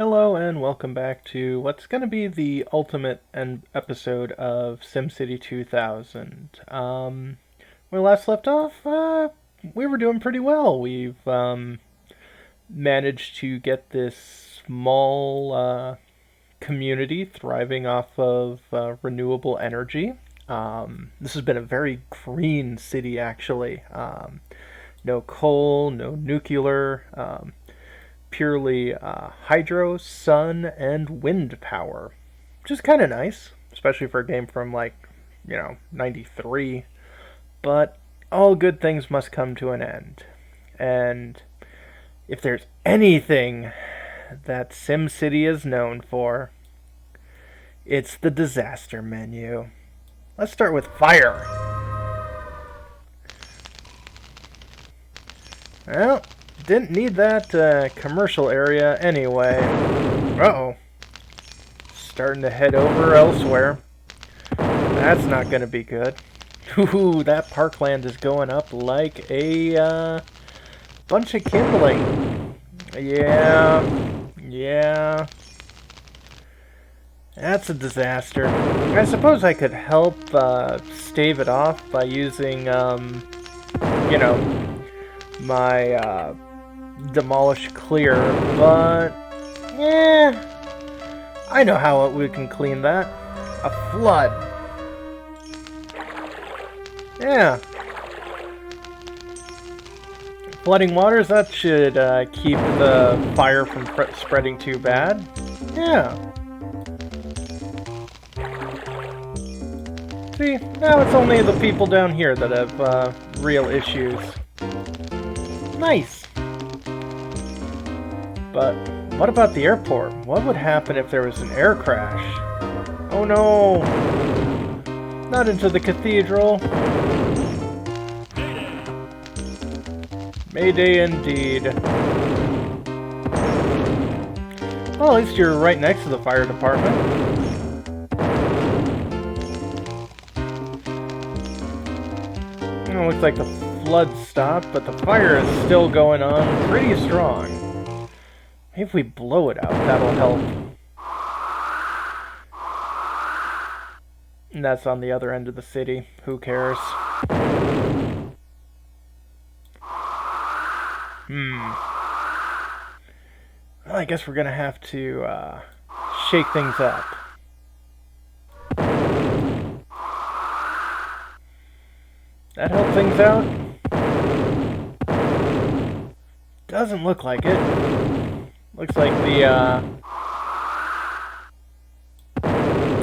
Hello and welcome back to what's going to be the ultimate episode of SimCity 2000. When we last left off, we were doing pretty well. We've managed to get this small community thriving off of renewable energy. This has been a very green city, actually. No coal, no nuclear. Purely hydro, sun, and wind power, which is kind of nice, especially for a game from '93. But all good things must come to an end, and if there's anything that SimCity is known for, it's the disaster menu. Let's start with fire. Well, didn't need that commercial area anyway. Uh-oh. Starting to head over elsewhere. That's not going to be good. Ooh, that parkland is going up like a bunch of kindling. Yeah. That's a disaster. I suppose I could help stave it off by using, my demolish clear, but I know how we can clean that. A flood. Yeah. Flooding waters, that should keep the fire from spreading too bad. Yeah. See, now it's only the people down here that have real issues. Nice. But what about the airport? What would happen if there was an air crash? Oh no! Not into the cathedral. Mayday indeed. Well, at least you're right next to the fire department. It looks like the flood stopped, but the fire is still going on pretty strong. Maybe if we blow it out, that'll help. And that's on the other end of the city. Who cares? Well, I guess we're gonna have to shake things up. That help things out? Doesn't look like it. Looks like the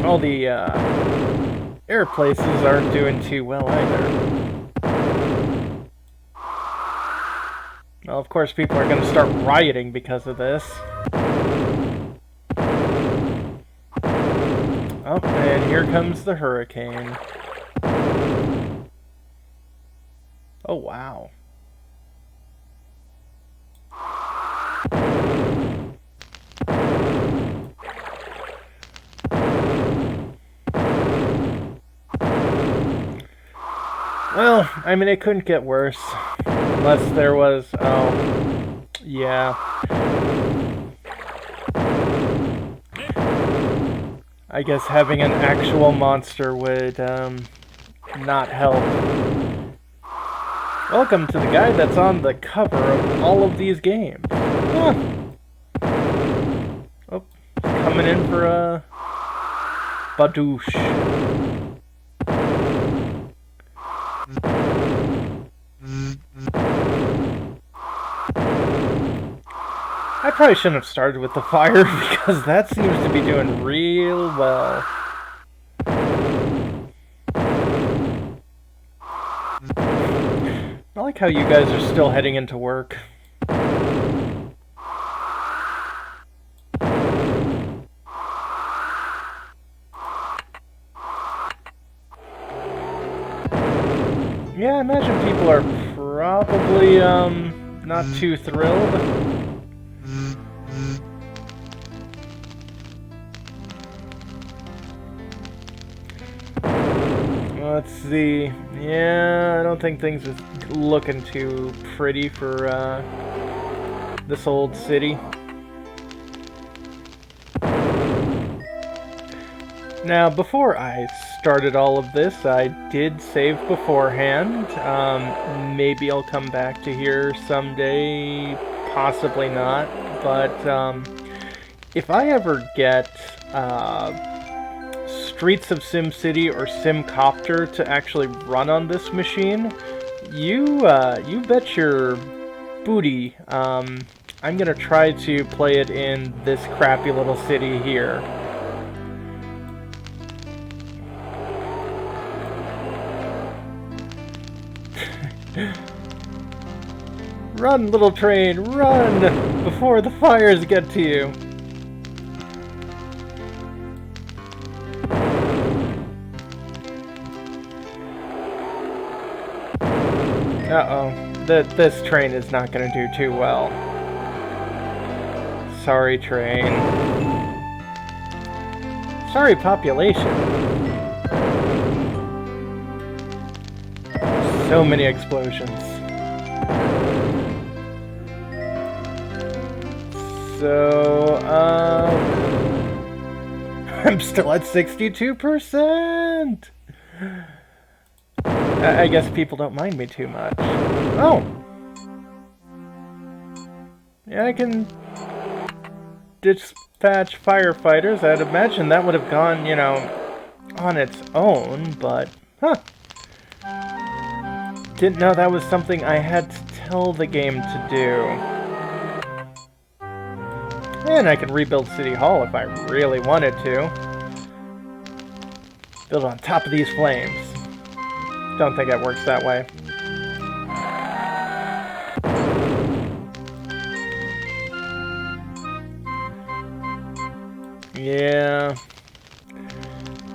all the air places aren't doing too well either. Well, of course, people are going to start rioting because of this. Oh, and here comes the hurricane. Oh, wow. Well, I mean, it couldn't get worse. Unless there was... oh... yeah. I guess having an actual monster would, not help. Welcome to the guy that's on the cover of all of these games. Huh. Oh, coming in for a... badoosh. I probably shouldn't have started with the fire because that seems to be doing real well. I like how you guys are still heading into work. Yeah, I imagine people are probably, not too thrilled. Let's see. Yeah, I don't think things are looking too pretty for this old city. Now, before I started all of this, I did save beforehand. Maybe I'll come back to here someday, possibly not. But if I ever get Streets of SimCity or SimCopter to actually run on this machine, you bet your booty. I'm gonna try to play it in this crappy little city here. Run, little train, run! Before the fires get to you! Uh-oh. This train is not gonna do too well. Sorry, train. Sorry, population. So many explosions. So, I'm still at 62%! I guess people don't mind me too much. Oh! Yeah, I can dispatch firefighters. I'd imagine that would have gone, you know, on its own, but... Huh. Didn't know that was something I had to tell the game to do. And I could rebuild City Hall if I really wanted to. Build on top of these flames. Don't think it works that way. Yeah.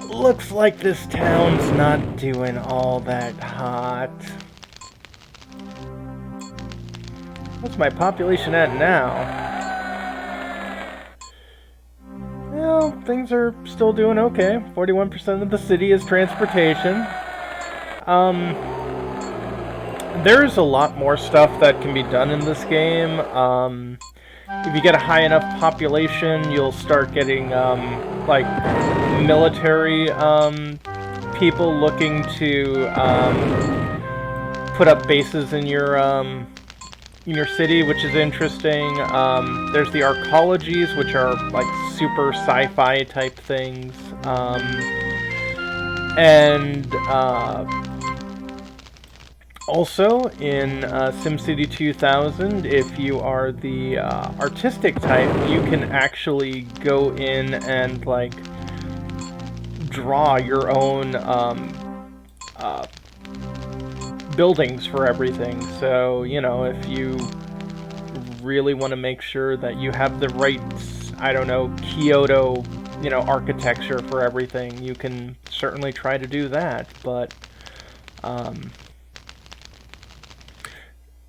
Looks like this town's not doing all that hot. What's my population at now? Well, things are still doing okay. 41% of the city is transportation. There's a lot more stuff that can be done in this game. If you get a high enough population, you'll start getting, like, military, people looking to, put up bases in your city, which is interesting. There's the arcologies, which are, like, super sci-fi type things. Also, in SimCity 2000, if you are the artistic type, you can actually go in and, like, draw your own buildings for everything. So, you know, if you really want to make sure that you have the right, I don't know, Kyoto, you know, architecture for everything, you can certainly try to do that, but...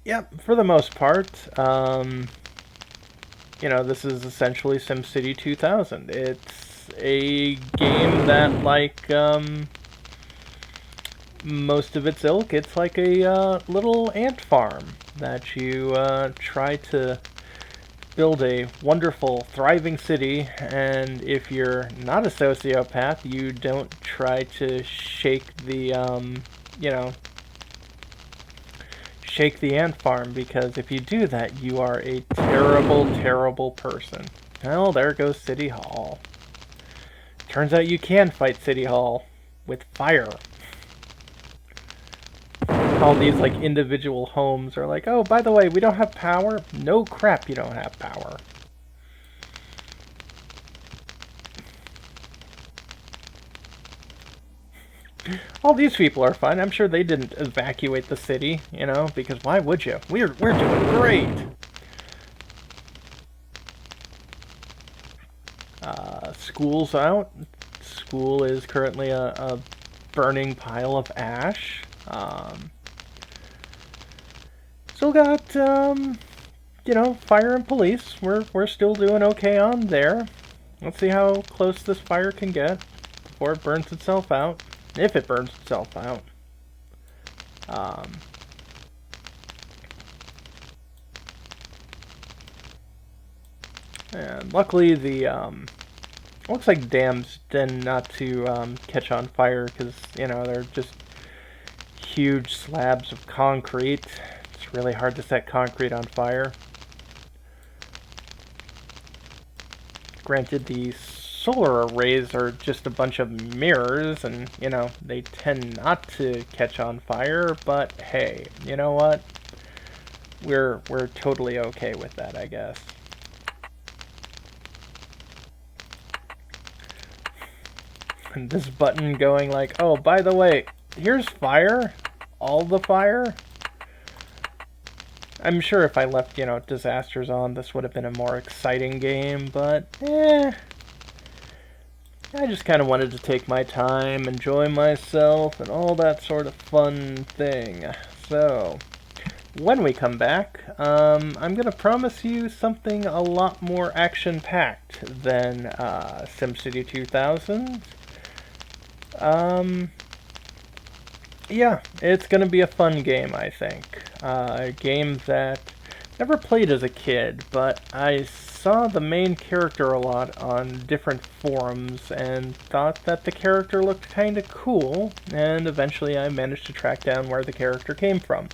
Yep, for the most part, you know, this is essentially SimCity 2000. It's a game that, like, most of its ilk, it's like a little ant farm that you try to build a wonderful, thriving city, and if you're not a sociopath, you don't try to shake the, you know, shake the ant farm, because if you do that, you are a terrible, terrible person. Well, there goes City Hall. Turns out you can fight City Hall with fire. All these, like, individual homes are like, oh, by the way, we don't have power? No crap, you don't have power. All these people are fine. I'm sure they didn't evacuate the city, you know, because why would you? We're doing great. School's out. School is currently a burning pile of ash. Still got, you know, fire and police. We're still doing okay on there. Let's see how close this fire can get before it burns itself out. If it burns itself out. And luckily the Looks like dams tend not to catch on fire because, they're just huge slabs of concrete. It's really hard to set concrete on fire. Granted, the solar arrays are just a bunch of mirrors and, they tend not to catch on fire, but hey, you know what? We're totally okay with that, I guess. And this button going like, oh, by the way, here's fire. All the fire. I'm sure if I left, disasters on, this would have been a more exciting game, but I just kind of wanted to take my time, enjoy myself, and all that sort of fun thing. So, when we come back, I'm going to promise you something a lot more action-packed than SimCity 2000. Yeah, it's going to be a fun game, I think. A game that never played as a kid, but I saw the main character a lot on different forums and thought that the character looked kind of cool, and eventually I managed to track down where the character came from.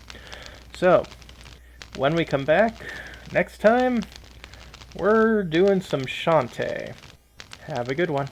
So, when we come back, next time, we're doing some Shantae. Have a good one.